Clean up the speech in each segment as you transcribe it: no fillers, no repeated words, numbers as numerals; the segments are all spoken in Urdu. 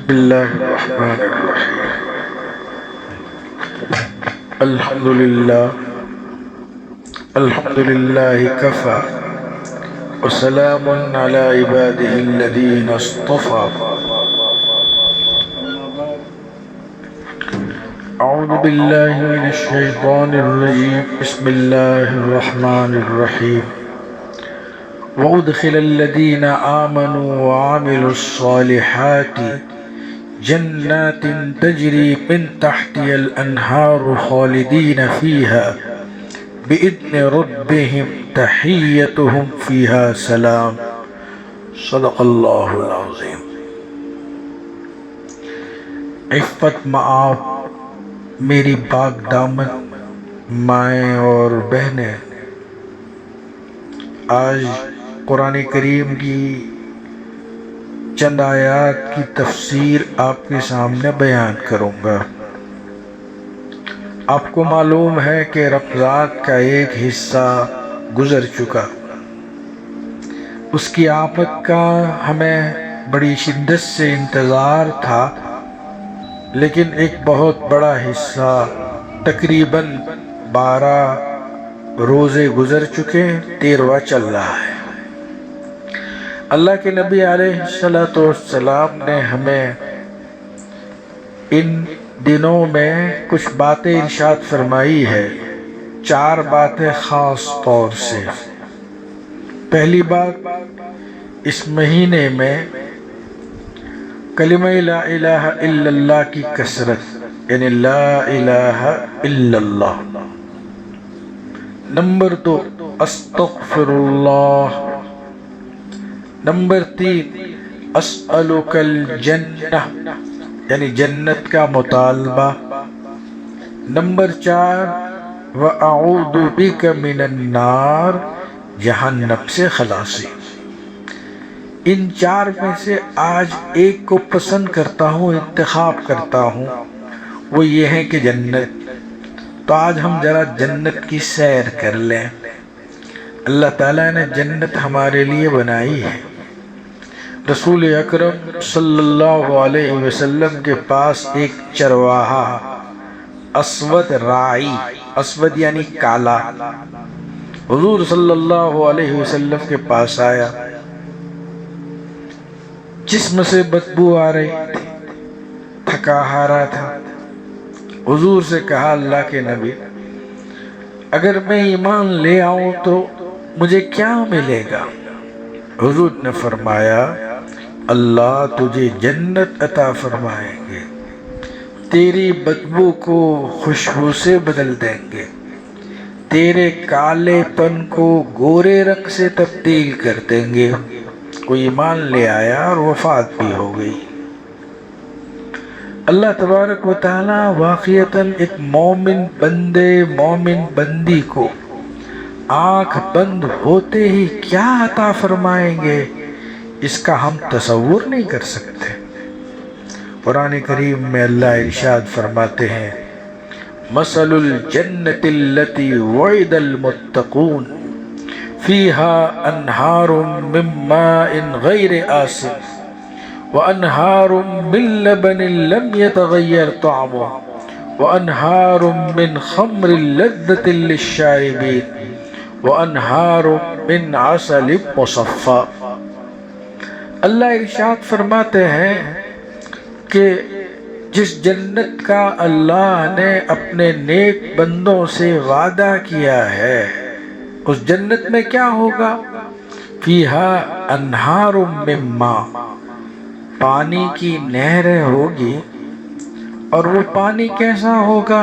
بالله الرحمن الرحيم. الحمد لله كفى وسلام على عباده الذين اصطفى. أعوذ بالله من الشيطان الرجيم. بسم الله الرحمن الرحيم. وأدخل الذين آمنوا وعملوا الصالحات جنات تجري من تحتها الأنهار خالدين فيها بإذن ربهم تحيتهم فيها سلام. صدق اللہ العظیم. عفت معاف میری پاک دامن مائیں اور بہنیں، آج قرآن کریم کی چند آیات کی تفسیر آپ کے سامنے بیان کروں گا. آپ کو معلوم ہے کہ رمضان کا ایک حصہ گزر چکا. اس کی آمد کا ہمیں بڑی شدت سے انتظار تھا، لیکن ایک بہت بڑا حصہ تقریباً 12 روزے گزر چکے، 13واں چل رہا ہے. اللہ کے نبی علیہ السلام نے ہمیں ان دنوں میں کچھ باتیں ارشاد فرمائی ہے، 4 باتیں خاص طور سے. پہلی بات، اس مہینے میں کلمہ لا الہ الا اللہ کی کثرت، یعنی لا الہ الا اللہ. نمبر 2، استغفر اللہ. نمبر 3، اسألک الجنہ، یعنی جنت کا مطالبہ. نمبر 4، وَأَعُوذُ بِكَ مِنَ النَّارِ، جہنم سے خلاصی. ان 4 میں سے آج ایک کو پسند کرتا ہوں، انتخاب کرتا ہوں، وہ یہ ہے کہ جنت. تو آج ہم ذرا جنت کی سیر کر لیں. اللہ تعالیٰ نے جنت ہمارے لیے بنائی ہے. رسول اکرم صلی اللہ علیہ وسلم کے پاس ایک چرواہا، اسود راعی، اسود یعنی کالا، حضور صلی اللہ علیہ وسلم کے پاس آیا. جسم سے بدبو آ رہی تھی، تھکا ہارا تھا. حضور سے کہا، اللہ کے نبی، اگر میں ایمان لے آؤں تو مجھے کیا ملے گا؟ حضور نے فرمایا، اللہ تجھے جنت عطا فرمائیں گے، تیری بدبو کو خوشبو سے بدل دیں گے، تیرے کالے پن کو گورے رنگ سے تبدیل کر دیں گے. کوئی ایمان لے آیا اور وفات بھی ہو گئی. اللہ تبارک و تعالی واقعتاً ایک مومن بندے، مومن بندی کو آنکھ بند ہوتے ہی کیا عطا فرمائیں گے، اس کا ہم تصور نہیں کر سکتے. قرآن کریم میں اللہ ارشاد فرماتے ہیں، مثل الجنة التي وعد المتقون فيها أنهار من ماء غير آسن وأنهار من لبن لم يتغير طعمه وأنهار من خمر لذة للشاربين وأنهار من عسل مصفى. اللہ ارشاد فرماتے ہیں کہ جس جنت کا اللہ نے اپنے نیک بندوں سے وعدہ کیا ہے، اس جنت میں کیا ہوگا؟ فیہا انہار من ماء، پانی کی نہریں ہوگی. اور وہ پانی کیسا ہوگا؟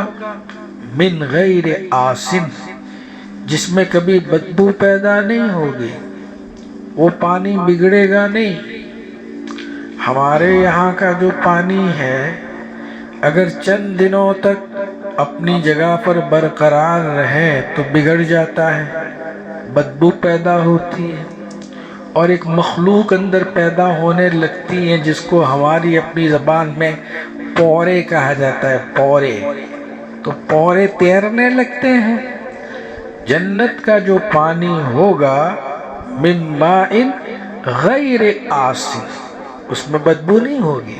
من غیر آسن، جس میں کبھی بدبو پیدا نہیں ہوگی، وہ پانی بگڑے گا نہیں. ہمارے یہاں کا جو پانی ہے، اگر چند دنوں تک اپنی جگہ پر برقرار رہے تو بگڑ جاتا ہے، بدبو پیدا ہوتی ہے، اور ایک مخلوق اندر پیدا ہونے لگتی ہے جس کو ہماری اپنی زبان میں پورے کہا جاتا ہے. پورے، تو پورے تیرنے لگتے ہیں. جنت کا جو پانی ہوگا من ماء غیر آسن، اس میں بدبو نہیں ہوگی.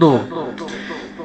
2,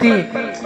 3,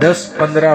10-15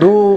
2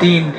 3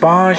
5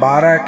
12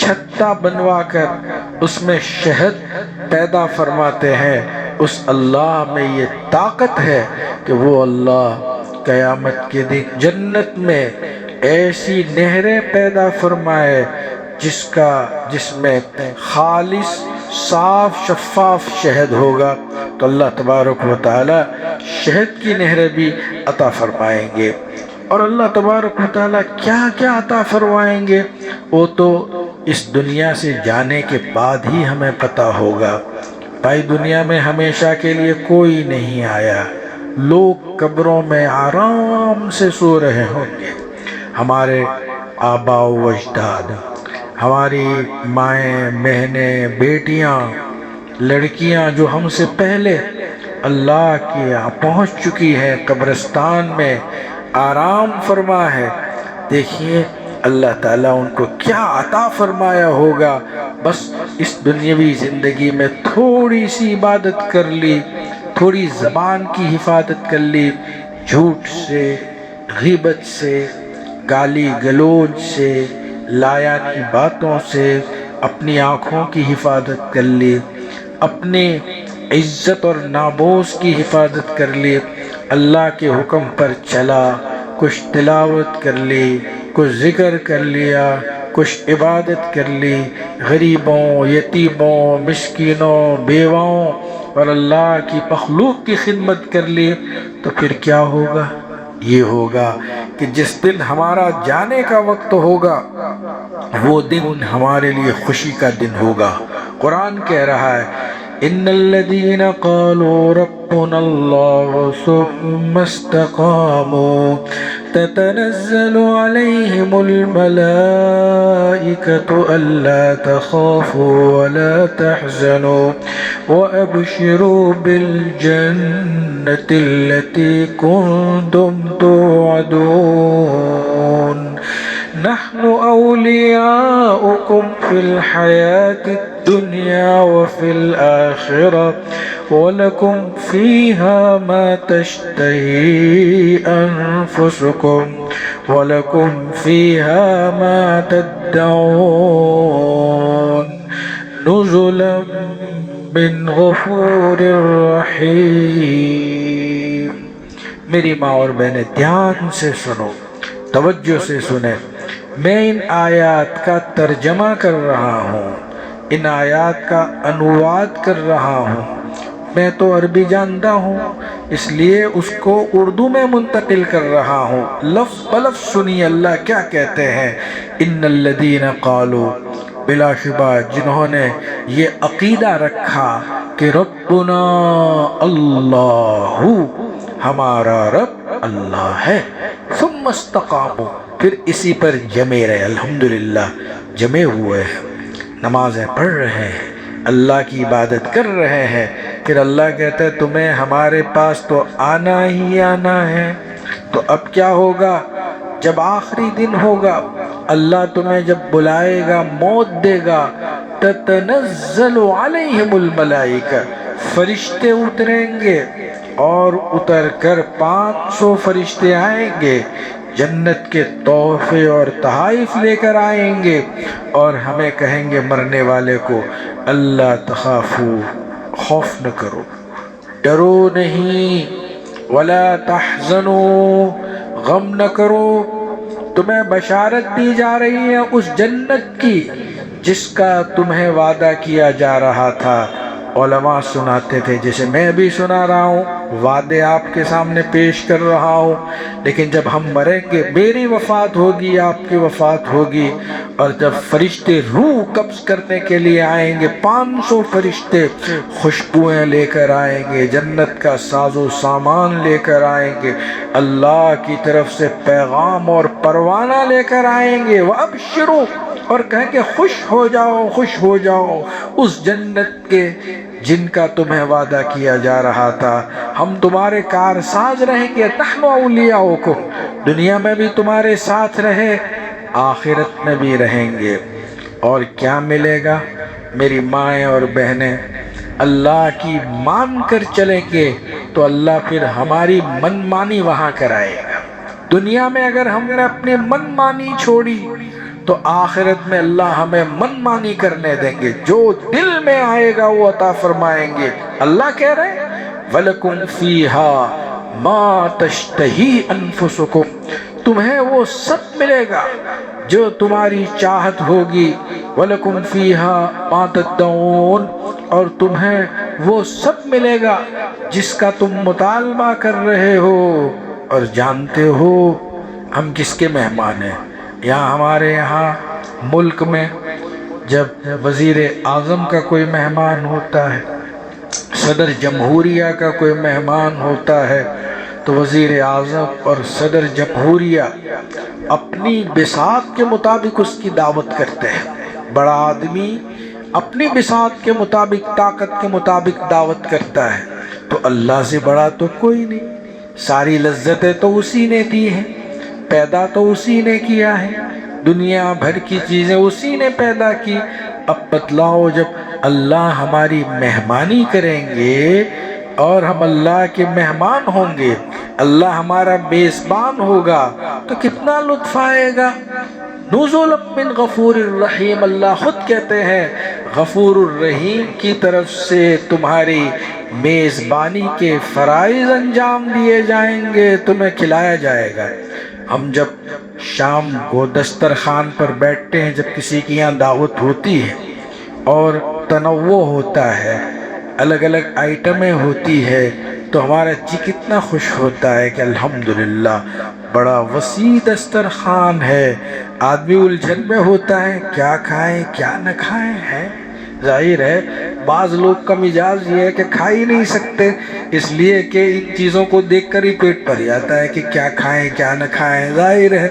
چھتا بنوا کر اس میں شہد پیدا فرماتے ہیں، اس اللہ میں یہ طاقت ہے کہ وہ اللہ قیامت کے دن جنت میں ایسی نہریں پیدا فرمائے جس میں خالص صاف شفاف شہد ہوگا۔ تو اللہ تبارک و تعالی شہد کی نہریں بھی عطا فرمائیں گے۔ اور اللہ تبارک و تعالی کیا کیا عطا فرمائیں گے وہ تو اس دنیا سے جانے کے بعد ہی ہمیں پتہ ہوگا۔ بھائی دنیا میں ہمیشہ کے لیے کوئی نہیں آیا، لوگ قبروں میں آرام سے سو رہے ہوں گے۔ ہمارے آباء و اجداد، ہماری مائیں، بہنیں، بیٹیاں، لڑکیاں جو ہم سے پہلے اللہ کی یہاں پہنچ چکی ہیں، قبرستان میں آرام فرما ہے، دیکھیے اللہ تعالیٰ ان کو کیا عطا فرمایا ہوگا۔ بس اس دنیاوی زندگی میں تھوڑی سی عبادت کر لی، تھوڑی زبان کی حفاظت کر لی، جھوٹ سے، غیبت سے، گالی گلوچ سے، لایانی باتوں سے اپنی آنکھوں کی حفاظت کر لی، اپنے عزت اور ناموس کی حفاظت کر لی، اللہ کے حکم پر چلا، کچھ تلاوت کر لی، کچھ ذکر کر لیا، کچھ عبادت کر لی، غریبوں، یتیموں، مسکینوں، بیواؤں اور اللہ کی مخلوق کی خدمت کر لی، تو پھر کیا ہوگا؟ یہ ہوگا کہ جس دن ہمارا جانے کا وقت ہوگا وہ دن ہمارے لیے خوشی کا دن ہوگا۔ قرآن کہہ رہا ہے ان الذين قالوا ربنا الله ثم استقاموا تتنزل عليهم الملائكة ألا تخافوا ولا تحزنوا وأبشروا بالجنة التي كنتم توعدون نحن أولياؤكم في الحياة الدنيا وفي الآخرة ولكم فيها ما تشتهي أنفسكم ولكم فيها ما تدعون نزلا من غفور رحیم۔ میری ماں اور بہنیں دھیان سے سنو، توجہ سے سنیں، میں ان آیات کا ترجمہ کر رہا ہوں، ان آیات کا انواد کر رہا ہوں۔ میں تو عربی جانتا ہوں، اس لیے اس کو اردو میں منتقل کر رہا ہوں۔ لفظ بلفظ سنیے اللہ کیا کہتے ہیں۔ ان الذین قالوا، بلا شبہ جنہوں نے یہ عقیدہ رکھا کہ ربنا اللہ، ہمارا رب اللہ ہے، ثم استقاموا، پھر اسی پر جمے رہے، الحمدللہ جمے ہوئے ہیں، نمازیں پڑھ رہے ہیں، اللہ کی عبادت کر رہے ہیں، پھر اللہ کہتا ہے تمہیں ہمارے پاس تو آنا ہی آنا ہے۔ تو اب کیا ہوگا؟ جب آخری دن ہوگا، اللہ تمہیں جب بلائے گا، موت دے گا، تتنزل علیہم الملائکہ، فرشتے اتریں گے اور اتر کر 500 فرشتے آئیں گے، جنت کے تحفے اور تحائف لے کر آئیں گے اور ہمیں کہیں گے مرنے والے کو اللہ تخافو، خوف نہ کرو، ڈرو نہیں، ولا تحزنو، غم نہ کرو، تمہیں بشارت دی جا رہی ہے اس جنت کی جس کا تمہیں وعدہ کیا جا رہا تھا۔ علماء سناتے تھے، جیسے میں بھی سنا رہا ہوں، وعدے آپ کے سامنے پیش کر رہا ہوں، لیکن جب ہم مریں گے، میری وفات ہوگی، آپ کی وفات ہوگی، اور جب فرشتے روح قبض کرنے کے لیے آئیں گے، 500 فرشتے خوشبوئیں لے کر آئیں گے، جنت کا ساز و سامان لے کر آئیں گے، اللہ کی طرف سے پیغام اور پروانہ لے کر آئیں گے، وَأَبْشِرُوا، اور کہیں کہ خوش ہو جاؤ، خوش ہو جاؤ اس جنت کے جن کا تمہیں وعدہ کیا جا رہا تھا، ہم تمہارے کارساز رہیں گے، نحن اولیاؤکم، دنیا میں بھی تمہارے ساتھ رہے، آخرت میں بھی رہیں گے۔ اور کیا ملے گا میری مائیں اور بہنیں؟ اللہ کی مان کر چلیں گے تو اللہ پھر ہماری من مانی وہاں کرائے گا۔ دنیا میں اگر ہم نے اپنی من مانی چھوڑی تو آخرت میں اللہ ہمیں من مانی کرنے دیں گے، جو دل میں آئے گا وہ عطا فرمائیں گے۔ اللہ کہہ رہے ہیں وَلَكُمْ فِيهَا مَا تَشْتَهِي أَنفُسُكُمْ، تمہیں وہ سب ملے گا جو تمہاری چاہت ہوگی، وَلَكُمْ فِيهَا مَا تَدَّعُونَ، اور تمہیں وہ سب ملے گا جس کا تم مطالبہ کر رہے ہو۔ اور جانتے ہو ہم کس کے مہمان ہیں؟ ہمارے یہاں ملک میں جب وزیر اعظم کا کوئی مہمان ہوتا ہے، صدر جمہوریہ کا کوئی مہمان ہوتا ہے، تو وزیر اعظم اور صدر جمہوریہ اپنی بساط کے مطابق اس کی دعوت کرتے ہیں۔ بڑا آدمی اپنی بساط کے مطابق، طاقت کے مطابق دعوت کرتا ہے، تو اللہ سے بڑا تو کوئی نہیں۔ ساری لذتیں تو اسی نے دی ہیں، پیدا تو اسی نے کیا ہے، دنیا بھر کی چیزیں اسی نے پیدا کی۔ اب بتلاؤ جب اللہ ہماری مہمانی کریں گے اور ہم اللہ کے مہمان ہوں گے، اللہ ہمارا میزبان ہوگا، تو کتنا لطف آئے گا۔ نزول من غفور الرحیم، اللہ خود کہتے ہیں غفور الرحیم کی طرف سے تمہاری میزبانی کے فرائض انجام دیے جائیں گے، تمہیں کھلایا جائے گا۔ ہم جب شام کو دسترخوان پر بیٹھتے ہیں، جب کسی کی یہاں دعوت ہوتی ہے اور تنوع ہوتا ہے، الگ الگ آئٹمیں ہوتی ہے، تو ہمارا جی کتنا خوش ہوتا ہے کہ الحمدللہ بڑا وسیع دسترخوان ہے۔ آدمی الجھن میں ہوتا ہے کیا کھائیں کیا نہ کھائیں ہے۔ ظاہر ہے بعض لوگ کا مزاج یہ ہے کہ کھا ہی نہیں سکتے، اس لیے کہ ان چیزوں کو دیکھ کر ہی پیٹ بھر جاتا ہے کہ کیا کھائیں کیا نہ کھائیں۔ ظاہر ہے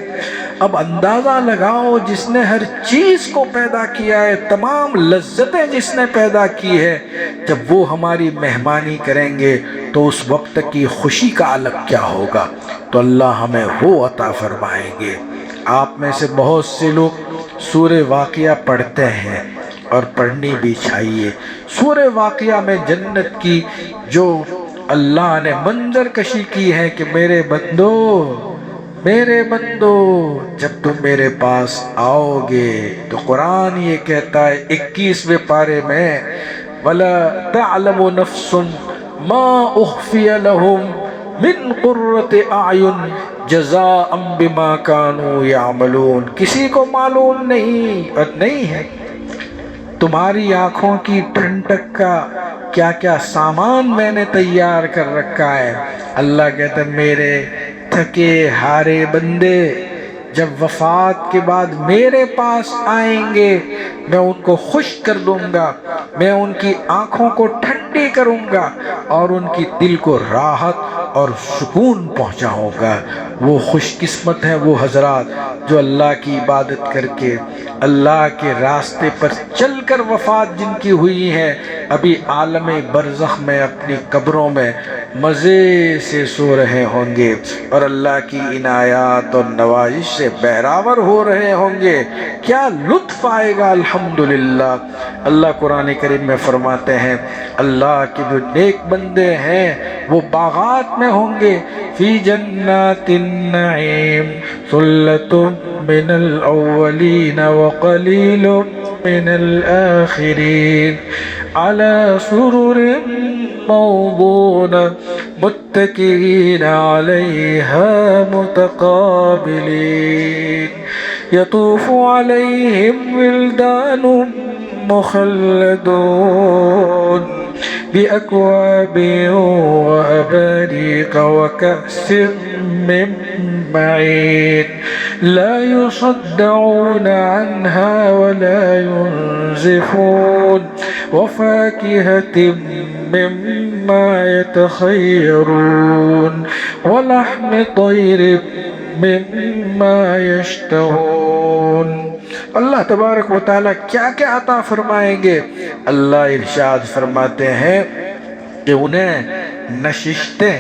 اب اندازہ لگاؤ جس نے ہر چیز کو پیدا کیا ہے، تمام لذتیں جس نے پیدا کی ہے، جب وہ ہماری مہمانی کریں گے تو اس وقت کی خوشی کا الگ کیا ہوگا۔ تو اللہ ہمیں وہ عطا فرمائیں گے۔ آپ میں سے بہت سے لوگ سورہ واقعہ پڑھتے ہیں اور پڑھنی بھی چاہیے۔ سورہ واقعہ میں جنت کی جو اللہ نے منظر کشی کی ہے کہ میرے بندو جب تم میرے پاس آؤ گے، تو قرآن یہ کہتا ہے 21ویں پارے میں وَلَا تَعْلَمُ نَفْسٌ مَا أُخْفِيَ لَهُم مِّن قُرَّةِ أَعْيُنٍ جَزَاءً بِمَا كَانُوا يَعْمَلُونَ، کسی کو معلوم نہیں اور نہیں ہے تمہاری آنکھوں کی ٹھنڈک کا کیا کیا سامان میں نے تیار کر رکھا ہے۔ اللہ کہتا ہے میرے تھکے ہارے بندے جب وفات کے بعد میرے پاس آئیں گے، میں ان کو خوش کر دوں گا، میں ان کی آنکھوں کو ٹھنڈی کروں گا اور ان کی دل کو راحت اور سکون پہنچاؤں گا۔ وہ خوش قسمت ہیں وہ حضرات جو اللہ کی عبادت کر کے، اللہ کے راستے پر چل کر وفات جن کی ہوئی ہے، ابھی عالم برزخ میں اپنی قبروں میں مزے سے سو رہے ہوں گے اور اللہ کی عنایات اور نوازش سے بہراور ہو رہے ہوں گے۔ کیا لطف آئے گا۔ الحمدللہ اللہ قرآن کریم میں فرماتے ہیں اللہ کے جو نیک بندے ہیں وہ باغات میں ہوں گے، فی جنات النعیم ثلۃ من الاولین وقلیل من الآخرین علی سرر موضونہ متکئین علیہا متقابلین یطوف علیہم ولدان مخلدون بأكواب وأباريق وكأس من معين لا يصدعون عنها ولا ينزفون وفاكهة مما يتخيرون ولحم طير مما يشتهون۔ اللہ تبارک و تعالیٰ کیا کیا عطا فرمائیں گے۔ اللہ ارشاد فرماتے ہیں کہ انہیں نشستیں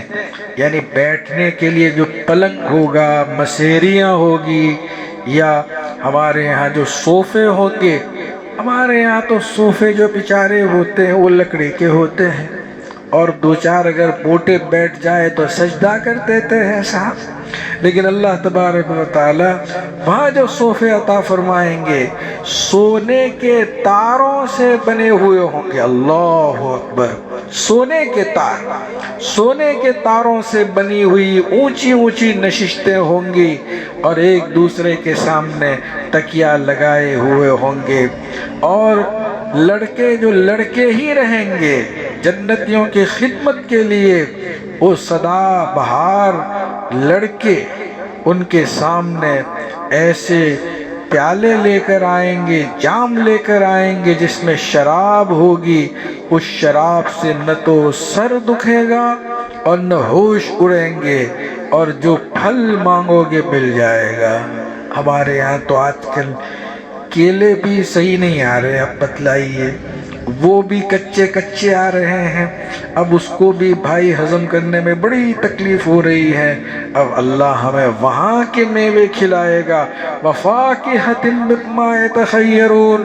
یعنی بیٹھنے کے لیے جو پلنگ ہوگا، مسیریاں ہوگی، یا ہمارے یہاں جو صوفے ہوں گے، ہمارے یہاں تو صوفے جو بیچارے ہوتے ہیں وہ لکڑی کے ہوتے ہیں، اور دو چار اگر بوٹے بیٹھ جائے تو سجدہ کر دیتے ہیں صاحب۔ لیکن اللہ تبارک و تعالی وہاں جو صوفے عطا فرمائیں گے سونے کے تاروں سے بنے ہوئے ہوں گے۔ اللہ اکبر! سونے کے تار، سونے کے تاروں سے بنی ہوئی اونچی اونچی نشستیں ہوں گی، اور ایک دوسرے کے سامنے تکیا لگائے ہوئے ہوں گے، اور لڑکے جو لڑکے ہی رہیں گے جنتیوں کی خدمت کے لیے، وہ سدا بہار لڑکے ان کے سامنے ایسے پیالے لے کر آئیں گے، جام لے کر آئیں گے جس میں شراب ہوگی، اس شراب سے نہ تو سر دکھے گا اور نہ ہوش اڑیں گے، اور جو پھل مانگو گے مل جائے گا۔ ہمارے یہاں تو آج کل کیلے بھی صحیح نہیں آ رہے، اب بتلائیے، وہ بھی کچے کچے آ رہے ہیں، اب اس کو بھی بھائی ہضم کرنے میں بڑی تکلیف ہو رہی ہے۔ اب اللہ ہمیں وہاں کے میوے کھلائے گا، وَفَاكِهَةٍ مِّمَّا يَتَخَيَّرُونَ،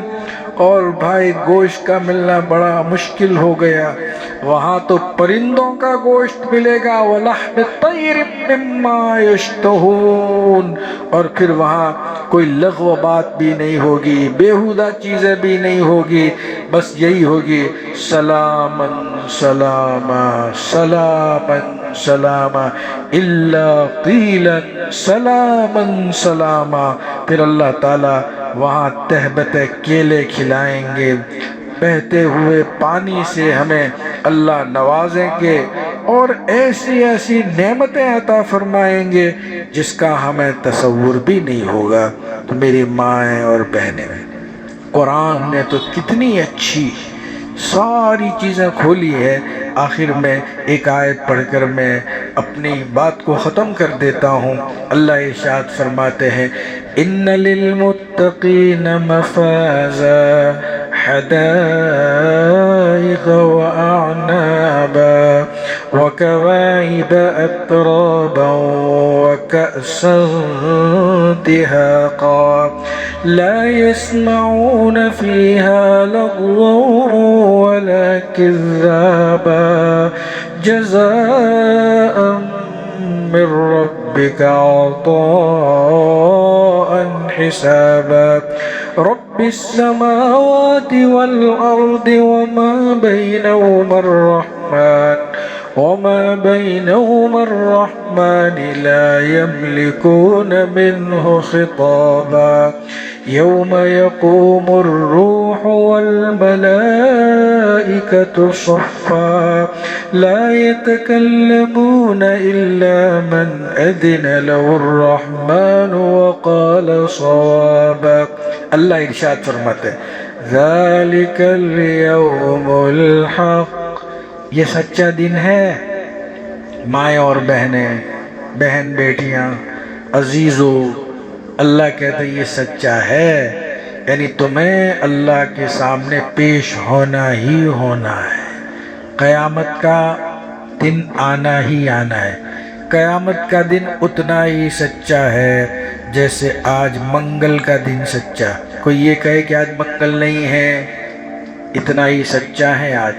اور بھائی گوشت کا ملنا بڑا مشکل ہو گیا، وہاں تو پرندوں کا گوشت ملے گا، وَلَحْمِ طَيْرٍ مِّمَّا يَشْتَهُونَ، اور پھر وہاں کوئی لغو بات بھی نہیں ہوگی، بیہودہ چیزیں بھی نہیں ہوگی، بس یہی ہوگی سلاماً سلاماً سلاماً سلاماً الا قیلا سلاماً سلاماً۔ پھر اللہ تعالیٰ وہاں تہبت کیلے کھلائیں گے، بہتے ہوئے پانی سے ہمیں اللہ نوازیں گے، اور ایسی ایسی نعمتیں عطا فرمائیں گے جس کا ہمیں تصور بھی نہیں ہوگا۔ تو میری مائیں اور بہنیں، قرآن نے تو کتنی اچھی ساری چیزیں کھولی ہے۔ آخر میں ایک آیت پڑھ کر میں اپنی بات کو ختم کر دیتا ہوں۔ اللہ ارشاد فرماتے ہیں ان للمتقین مفازا حدائق واعنابا وكواعب اترابا وكأسا دهاقا لا يسمعون فيها لغوا ولا كذابا جزاء من ربك عطاء حسابا رب السماوات والأرض وما بينهما الرحمن لا يملكون منه خطابا يوم يقوم الروح والملائكة صفا لا يتكلمون إلا من أذن له الرحمن وقال صوابا۔ اللہ ارشاد فرماتے ذالک اليوم الحق، یہ سچا دن ہے۔ مائیں اور بہنیں، بہن بیٹیاں، عزیزو، اللہ کہتے ہیں یہ سچا ہے، یعنی تمہیں اللہ کے سامنے پیش ہونا ہی ہونا ہے۔ قیامت کا دن آنا ہی آنا ہے۔ قیامت کا دن اتنا ہی سچا ہے جیسے آج منگل کا دن سچا۔ کوئی یہ کہے کہ آج منگل نہیں ہے، اتنا ہی سچا ہے آج۔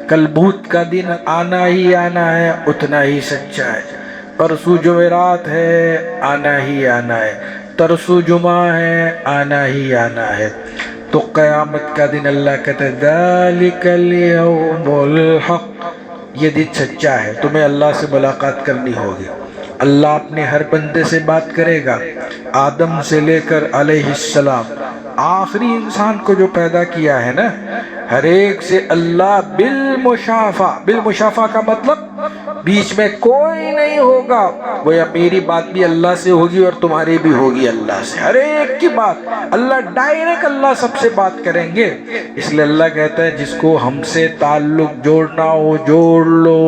کل بدھ کا دن آنا ہی آنا ہے، اتنا ہی سچا ہے۔ پرسوں جمعرات ہے، آنا ہی آنا ہے۔ ترسو جمعہ ہے، آنا ہی آنا ہے۔ تو قیامت کا دن اللہ کہتے ہیں ذالک الیوم الحق، یہ دن سچا ہے، تمہیں اللہ سے ملاقات کرنی ہوگی۔ اللہ اپنے ہر بندے سے بات کرے گا، آدم سے لے کر علیہ السلام آخری انسان کو جو پیدا کیا ہے نا، ہر ایک سے اللہ بالمشافہ، بالمشافہ کا مطلب بیچ میں کوئی نہیں ہوگا، گویا میری بات بھی اللہ سے ہوگی اور تمہاری بھی ہوگی اللہ سے، ہر ایک کی بات اللہ ڈائریکٹ اللہ سب سے بات کریں گے۔ اس لیے اللہ کہتا ہے جس کو ہم سے تعلق جوڑنا ہو جوڑ لو،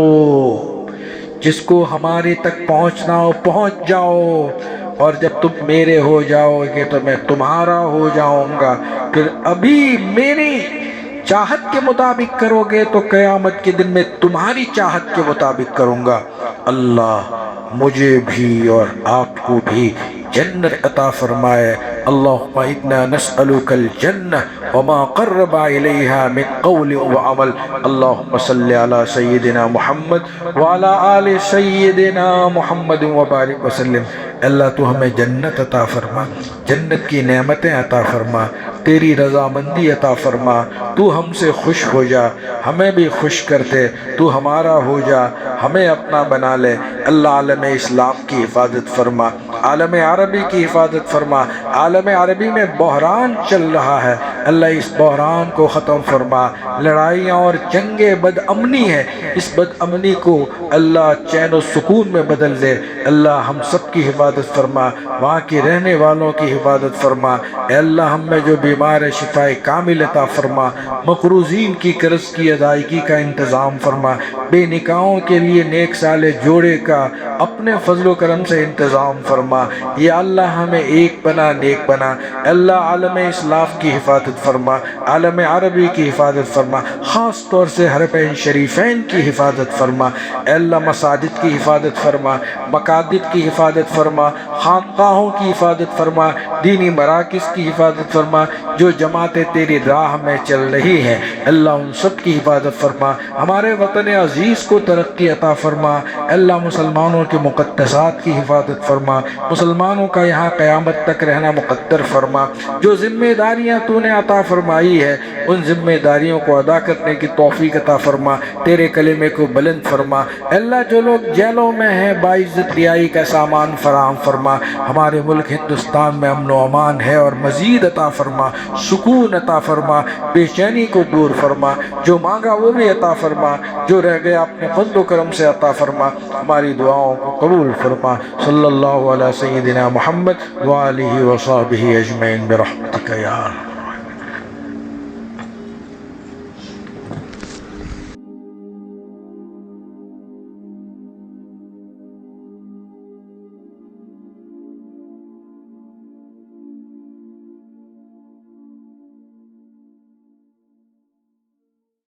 جس کو ہمارے تک پہنچنا ہو پہنچ جاؤ، اور جب تم میرے ہو جاؤ گے تو میں تمہارا ہو جاؤں گا۔ پھر ابھی میری چاہت کے مطابق کرو گے تو قیامت کے دن میں تمہاری چاہت کے مطابق کروں گا۔ اللہ مجھے بھی اور آپ کو بھی جنت عطا فرمائے۔ اللہم انا نسألک الجنہ وما قرب الیہا من قول وعمل۔ اللہم صلی علی سیدنا محمد وعلی آل سیدنا محمد وبارک وسلم۔ اللہ تو ہمیں جنت عطا فرما، جنت کی نعمتیں عطا فرما، تیری رضامندی عطا فرما، تو ہم سے خوش ہو جا، ہمیں بھی خوش کر دے، تو ہمارا ہو جا، ہمیں اپنا بنا لے۔ اللہ عالم اسلام کی حفاظت فرما، عالم عربی کی حفاظت فرما۔ عالم عربی میں بحران چل رہا ہے، اللہ اس بحران کو ختم فرما۔ لڑائیاں اور جنگیں بد امنی ہے، اس بد امنی کو اللہ چین و سکون میں بدل دے۔ اللہ ہم سب کی حفاظت فرما، وہاں کی رہنے والوں کی حفاظت فرما۔ اے اللہ ہم میں جو بیمار ہے شفائے کامل عطا فرما، مقروضین کی قرض کی ادائیگی کا انتظام فرما، بے نکاحوں کے لیے نیک سال جوڑے کا اپنے فضل و کرم سے انتظام فرما۔ یا اللہ ہمیں ایک بنا، نیک بنا۔ اللہ عالم اسلاف کی حفاظت فرما، عالم عربی کی حفاظت فرما، خاص طور سے حرمین شریفین کی حفاظت فرما۔ اے اللہ مساجد کی حفاظت فرما، مقاصد کی حفاظت فرما، خانقاہوں کی حفاظت فرما، دینی مراکز کی حفاظت فرما، جو جماعتیں تیری راہ میں چل رہی ہیں اللہ ان سب کی حفاظت فرما۔ ہمارے وطن عزیز کو ترقی عطا فرما۔ اللہ مسلمانوں کے مقدسات کی حفاظت فرما، مسلمانوں کا یہاں قیامت تک رہنا مقدر فرما۔ جو ذمہ داریاں تو نے عطا فرمائی ہے ان ذمہ داریوں کو ادا کرنے کی توفیق عطا فرما، تیرے کلمے کو بلند فرما۔ اللہ جو لوگ جیلوں میں ہیں باعزت رہائی کا سامان فراہم فرما۔ ہمارے ملک ہندوستان میں امن و امان ہے اور مزید عطا فرما، سکون عطا فرما، بے چینی کو دور فرما، جو مانگا وہ بھی عطا فرما، جو رہ گیا اپنے فضل و کرم سے عطا فرما۔ ہماری دعاؤں کو قبول فرما۔ صلی اللہ علیہ سیدنا محمد وآلہ وصحبہ اجمعین برحمتک یا